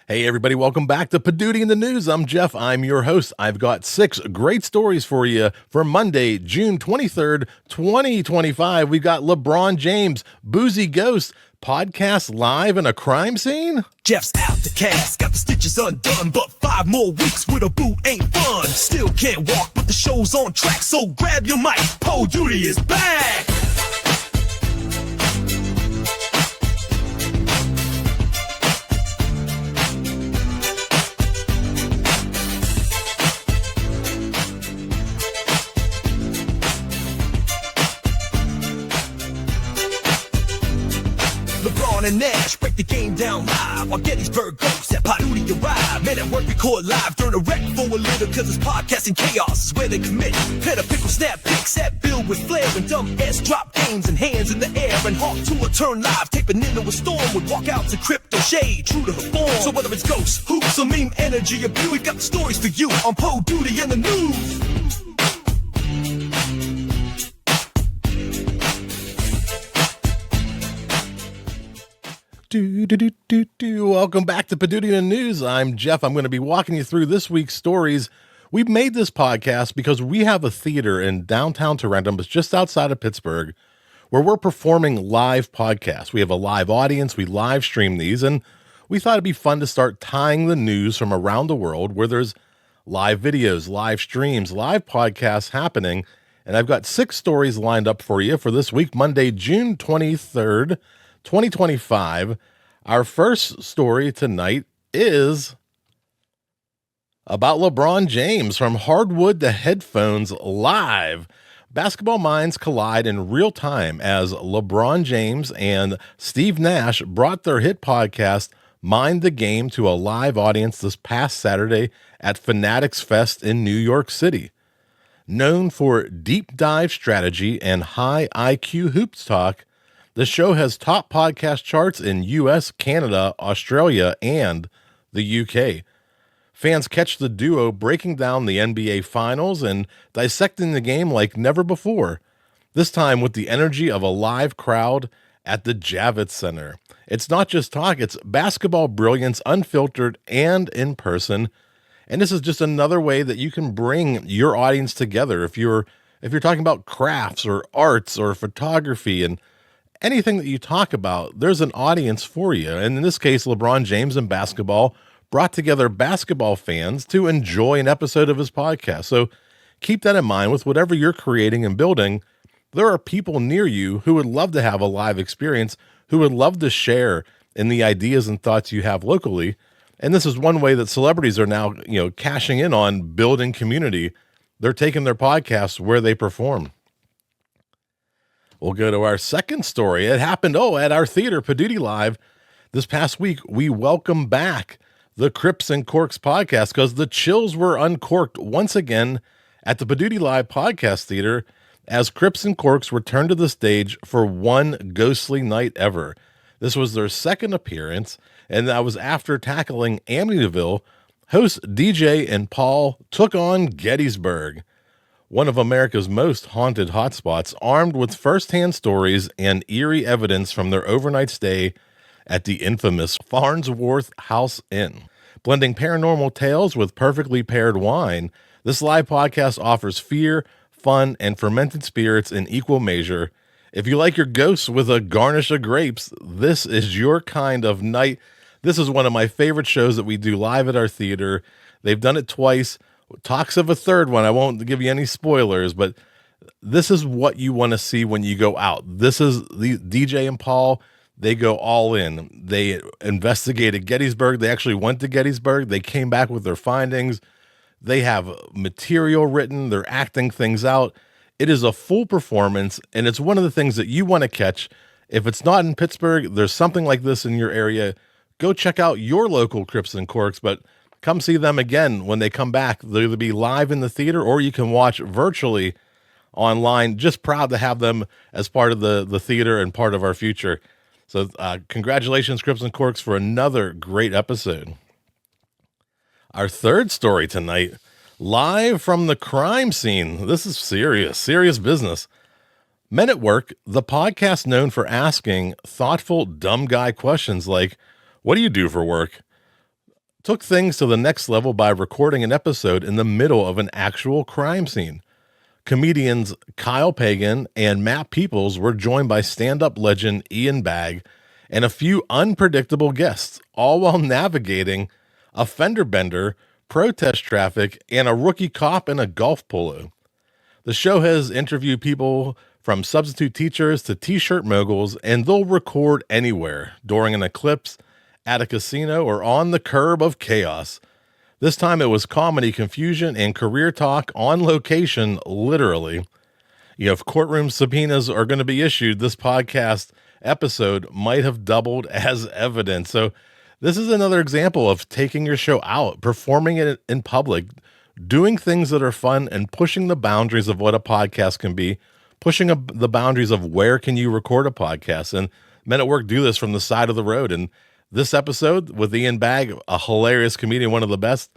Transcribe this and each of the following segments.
Hey everybody, welcome back to Poduty in the News. I'm Jeff, I'm your host. I've got 6 great stories for you for Monday, June 23rd, 2025. We've got LeBron James, Boozy Ghost, podcast live in a crime scene. Jeff's out the cast, got the stitches undone, but 5 more weeks with a boot ain't fun. Still can't walk, but the show's on track, so grab your mic, Poduty is back. LeBron and Nash break the game down live while Gettysburg Ghosts at Poduty arrive. Men at work record live during a wreck for a little, cause it's podcasting chaos is where they commit. Pen a pickle snap pics that build with flair and dumb S drop games and hands in the air and hawk to a turn live. Taping into a storm with walkouts and crypto shade true to her form. So whether it's ghosts, hoops, or meme energy of you, we've got the stories for you on Poduty in the News. Welcome back to Poduty in the News. I'm Jeff. I'm going to be walking you through this week's stories. We've made this podcast because we have a theater in downtown Tarentum, it's just outside of Pittsburgh, where we're performing live podcasts. We have a live audience. We live stream these, and we thought it'd be fun to start tying the news from around the world where there's live videos, live streams, live podcasts happening. And I've got 6 stories lined up for you for this week, Monday, June 23rd, 2025. Our first story tonight is about LeBron James. From hardwood to headphones live. Basketball minds collide in real time as LeBron James and Steve Nash brought their hit podcast Mind the Game to a live audience this past Saturday at Fanatics Fest in New York City. Known for deep dive strategy and high IQ hoops talk, the show has top podcast charts in US, Canada, Australia, and the UK. Fans catch the duo breaking down the NBA Finals and dissecting the game like never before, this time with the energy of a live crowd at the Javits Center. It's not just talk, it's basketball brilliance, unfiltered and in person. And this is just another way that you can bring your audience together. If you're talking about crafts or arts or photography and anything that you talk about, there's an audience for you. And in this case, LeBron James and basketball brought together basketball fans to enjoy an episode of his podcast. So keep that in mind with whatever you're creating and building. There are people near you who would love to have a live experience, who would love to share in the ideas and thoughts you have locally. And this is one way that celebrities are now, cashing in on building community. They're taking their podcasts where they perform. We'll go to our second story. It happened, at our theater, Poduty Live. This past week, we welcome back the Crips and Corks podcast because the chills were uncorked once again at the Poduty Live podcast theater as Crips and Corks returned to the stage for one ghostly night ever. This was their second appearance, and that was after tackling Amityville. Host DJ and Paul took on Gettysburg, one of America's most haunted hotspots, armed with firsthand stories and eerie evidence from their overnight stay at the infamous Farnsworth House Inn. Blending paranormal tales with perfectly paired wine, this live podcast offers fear, fun, and fermented spirits in equal measure. If you like your ghosts with a garnish of grapes, this is your kind of night. This is one of my favorite shows that we do live at our theater. They've done it twice. Talks of a third one. I won't give you any spoilers, but this is what you want to see when you go out. This is the DJ and Paul. They go all in. They investigated Gettysburg. They actually went to Gettysburg. They came back with their findings. They have material written. They're acting things out. It is a full performance, and it's one of the things that you want to catch. If it's not in Pittsburgh, there's something like this in your area. Go check out your local Crips and Corks, but come see them again when they come back. They'll either be live in the theater or you can watch virtually online. Just proud to have them as part of the theater and part of our future. So congratulations, Crips and Corks, for another great episode. Our third story tonight, live from the crime scene. This is serious business. Men at Work, the podcast known for asking thoughtful, dumb guy questions like, what do you do for work? took things to the next level by recording an episode in the middle of an actual crime scene. Comedians Kyle Pagan and Matt Peoples were joined by stand-up legend Ian Bagg and a few unpredictable guests, all while navigating a fender bender, protest traffic, and a rookie cop in a golf polo. The show has interviewed people from substitute teachers to t-shirt moguls, and they'll record anywhere, during an eclipse, at a casino, or on the curb of chaos. This time it was comedy, confusion, and career talk on location, literally. If courtroom subpoenas are going to be issued, this podcast episode might have doubled as evidence. So this is another example of taking your show out, performing it in public, doing things that are fun, and pushing the boundaries of what a podcast can be, pushing the boundaries of where can you record a podcast. And Men at Work do this from the side of the road. And this episode with Ian Bagg, a hilarious comedian, one of the best,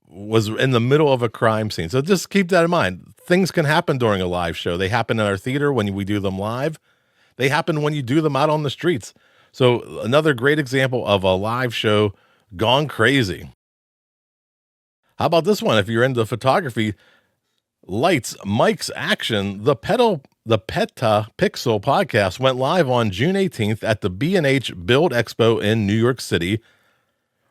was in the middle of a crime scene. So just keep that in mind. Things can happen during a live show. They happen in our theater when we do them live. They happen when you do them out on the streets. So another great example of a live show gone crazy. How about this one? If you're into photography, lights, mics, action, the Petapixel podcast went live on June 18th at the B&H Build Expo in New York City,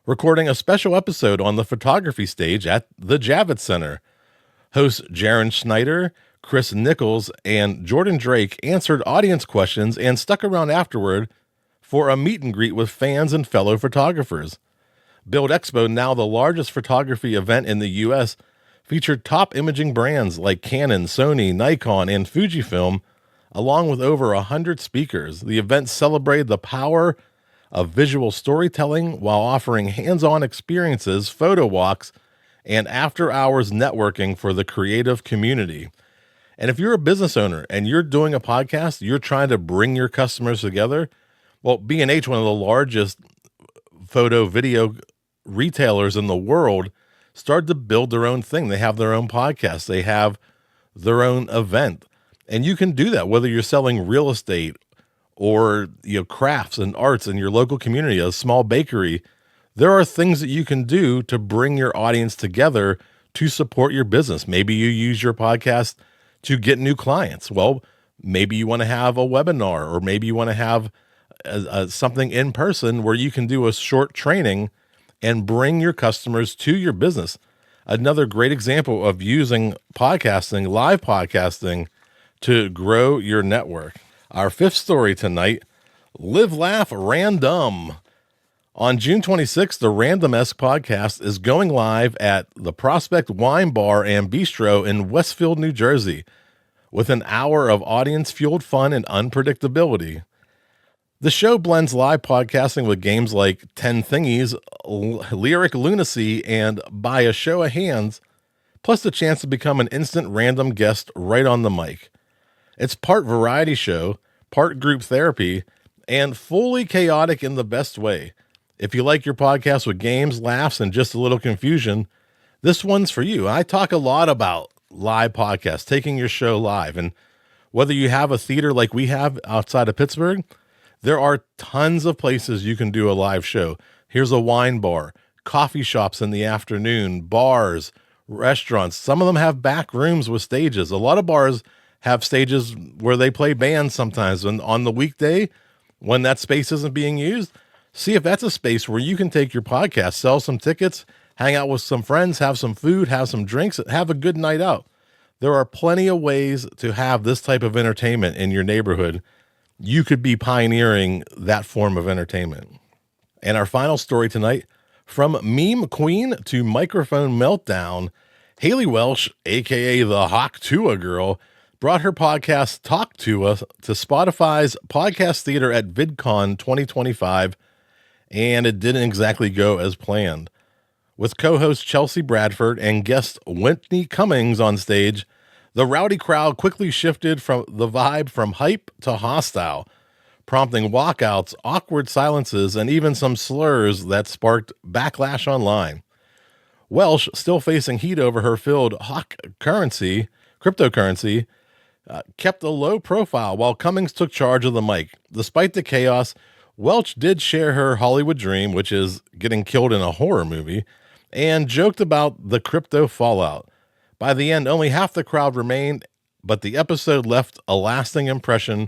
recording a special episode on the photography stage at the Javits Center. Hosts Jaron Schneider, Chris Nichols, and Jordan Drake answered audience questions and stuck around afterward for a meet and greet with fans and fellow photographers. Build Expo, now the largest photography event in the U.S., featured top imaging brands like Canon, Sony, Nikon, and Fujifilm, along with over 100 speakers. The event celebrated the power of visual storytelling while offering hands-on experiences, photo walks, and after-hours networking for the creative community. And if you're a business owner and you're doing a podcast, you're trying to bring your customers together, well, B&H, one of the largest photo video retailers in the world, started to build their own thing. They have their own podcast. They have their own event. And you can do that, whether you're selling real estate or crafts and arts in your local community, a small bakery. There are things that you can do to bring your audience together to support your business. Maybe you use your podcast to get new clients. Well, maybe you want to have a webinar, or maybe you want to have something in person where you can do a short training and bring your customers to your business. Another great example of using podcasting, live podcasting, to grow your network. Our fifth story tonight, Live, Laugh, Random. On June 26th, the Random-esque podcast is going live at the Prospect Wine Bar and Bistro in Westfield, New Jersey, with an hour of audience-fueled fun and unpredictability. The show blends live podcasting with games like 10 Thingies, Lyric Lunacy, and By a Show of Hands, plus the chance to become an instant random guest right on the mic. It's part variety show, part group therapy, and fully chaotic in the best way. If you like your podcast with games, laughs, and just a little confusion, this one's for you. I talk a lot about live podcasts, taking your show live, and whether you have a theater like we have outside of Pittsburgh, there are tons of places you can do a live show. Here's a wine bar, coffee shops in the afternoon, bars, restaurants. Some of them have back rooms with stages. A lot of bars have stages where they play bands sometimes. And on the weekday, when that space isn't being used, see if that's a space where you can take your podcast, sell some tickets, hang out with some friends, have some food, have some drinks, have a good night out. There are plenty of ways to have this type of entertainment in your neighborhood. You could be pioneering that form of entertainment. And our final story tonight, from meme queen to microphone meltdown, Haley Welsh, aka the Hawk Tua girl, brought her podcast Talk to Us to Spotify's podcast theater at VidCon 2025, and it didn't exactly go as planned. With co-host Chelsea Bradford and guest Whitney Cummings on stage, the rowdy crowd quickly shifted from the vibe from hype to hostile, prompting walkouts, awkward silences, and even some slurs that sparked backlash online. Welsh, still facing heat over her failed Hawk cryptocurrency, kept a low profile while Cummings took charge of the mic. Despite the chaos, Welch did share her Hollywood dream, which is getting killed in a horror movie, and joked about the crypto fallout. By the end, only half the crowd remained, but the episode left a lasting impression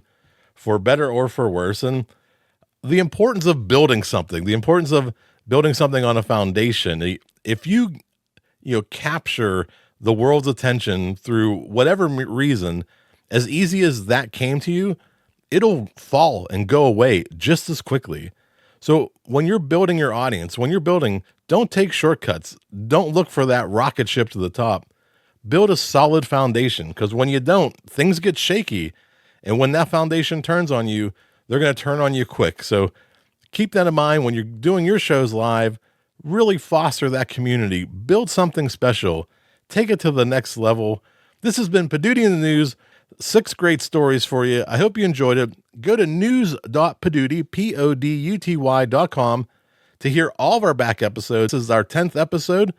for better or for worse. And the importance of building something, on a foundation. If you capture the world's attention through whatever reason, as easy as that came to you, it'll fall and go away just as quickly. So when you're building your audience, don't take shortcuts. Don't look for that rocket ship to the top. Build a solid foundation, because when you don't, things get shaky. And when that foundation turns on you, they're going to turn on you quick. So keep that in mind when you're doing your shows live. Really foster that community. Build something special. Take it to the next level. This has been Poduty in the News. 6 great stories for you. I hope you enjoyed it. Go to news.poduty, PODUTY.com to hear all of our back episodes. This is our 10th episode,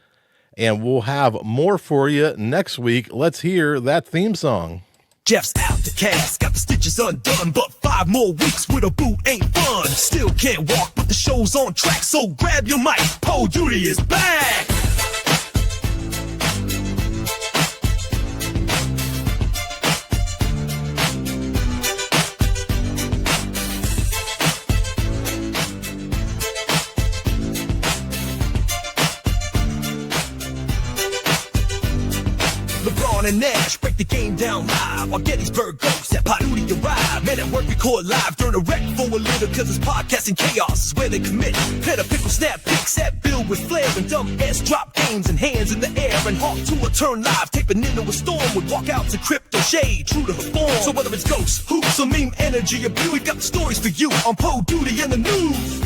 and we'll have more for you next week. Let's hear that theme song. Jeff's out the cast, got the stitches undone, but 5 more weeks with a boot ain't fun. Still can't walk, but the show's on track, so grab your mic, Poduty is back! LeBron and Nash break the game down live while Gettysburg goes at Poduty arrive. Men at work record live during a wreck for a little, cause it's podcasting chaos is where they commit. Pen a pickle snap pics at Bill with flair and dumb ass drop games and hands in the air and hawk to a turn live, taping into a storm would walk out to crypto shade true to her form. So whether it's ghosts, hoops or meme energy abuse, we got the stories for you on Poduty in the News.